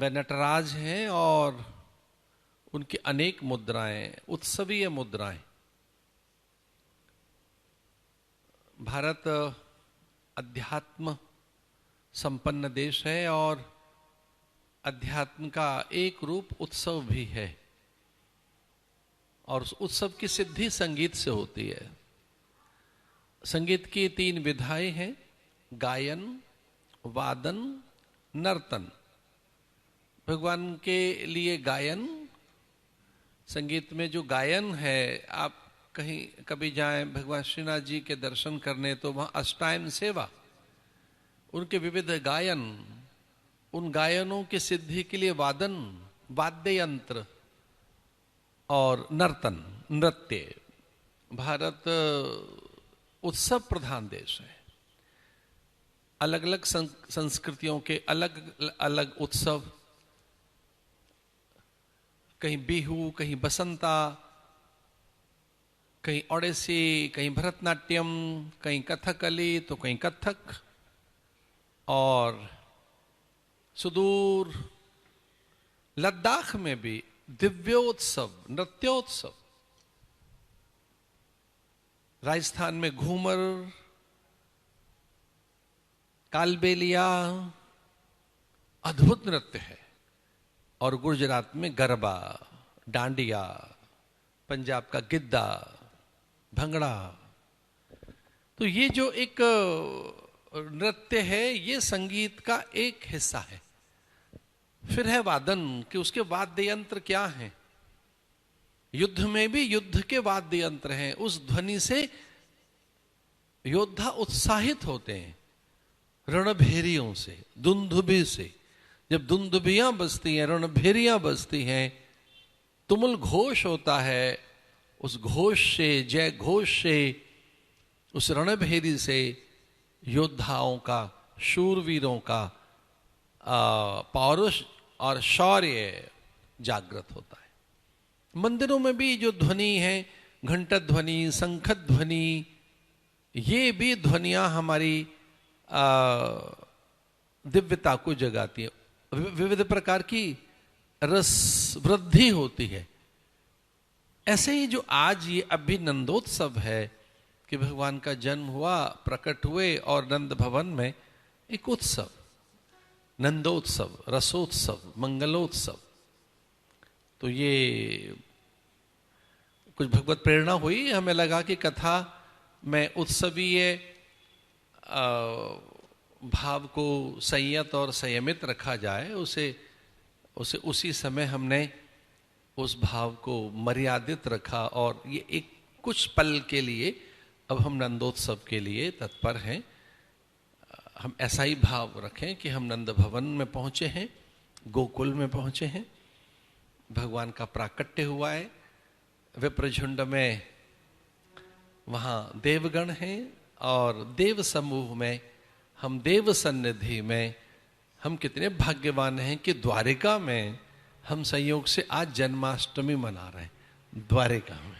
वह नटराज हैं और उनकी अनेक मुद्राएं, उत्सवीय मुद्राएं। भारत अध्यात्म संपन्न देश है और अध्यात्म का एक रूप उत्सव भी है, और उस उत्सव की सिद्धि संगीत से होती है। संगीत की 3 विधाएं हैं: गायन, वादन, नर्तन। भगवान के लिए गायन, संगीत में जो गायन है, आप कहीं कभी जाएं भगवान श्रीनाथ जी के दर्शन करने तो वहां अष्टायन सेवा, उनके विविध गायन, उन गायनों की सिद्धि के लिए वादन, वाद्य यंत्र और नर्तन, नृत्य। भारत उत्सव प्रधान देश है। अलग अलग संस्कृतियों के अलग अलग उत्सव, कहीं बिहू, कहीं बसंता, कहीं ओडिसी, कहीं भरतनाट्यम, कहीं कथकली तो कहीं कथक, और सुदूर लद्दाख में भी दिव्योत्सव, नृत्योत्सव। राजस्थान में घूमर, कालबेलिया अद्भुत नृत्य है, और गुजरात में गरबा, डांडिया, पंजाब का गिद्दा, भंगड़ा। तो ये जो एक नृत्य है, ये संगीत का एक हिस्सा है। फिर है वादन, कि उसके वाद्य यंत्र क्या हैं। युद्ध में भी युद्ध के वाद्य यंत्र हैं। उस ध्वनि से योद्धा उत्साहित होते हैं। रणभेरियों से, दुंदुभि से, जब दुंदुभियां बजती हैं, रणभेरियां बजती हैं, तुमुल घोष होता है। उस घोष से, जय घोष से, उस रणभेरी से योद्धाओं का, शूरवीरों का पौरुष और शौर्य जागृत होता है। मंदिरों में भी जो ध्वनि है, घंटा ध्वनि, शंख ध्वनि, ये भी ध्वनियां हमारी दिव्यता को जगाती है। विविध प्रकार की रस वृद्धि होती है। ऐसे ही जो आज ये अभिनंदोत्सव है कि भगवान का जन्म हुआ, प्रकट हुए, और नंद भवन में एक उत्सव, नंदोत्सव, रसोत्सव, मंगलोत्सव। तो ये कुछ भगवत प्रेरणा हुई, हमें लगा कि कथा में उत्सवीय भाव को संयत और संयमित रखा जाए। उसे उसी समय हमने उस भाव को मर्यादित रखा, और ये एक कुछ पल के लिए अब हम नंदोत्सव के लिए तत्पर हैं। हम ऐसा ही भाव रखें कि हम नंद भवन में पहुंचे हैं, गोकुल में पहुंचे हैं, भगवान का प्राकट्य हुआ है। विप्रझुंड में वहाँ देवगण हैं, और देव समूह में, हम देव सन्निधि में, हम कितने भाग्यवान हैं कि द्वारिका में हम संयोग से आज जन्माष्टमी मना रहे हैं। द्वारिका में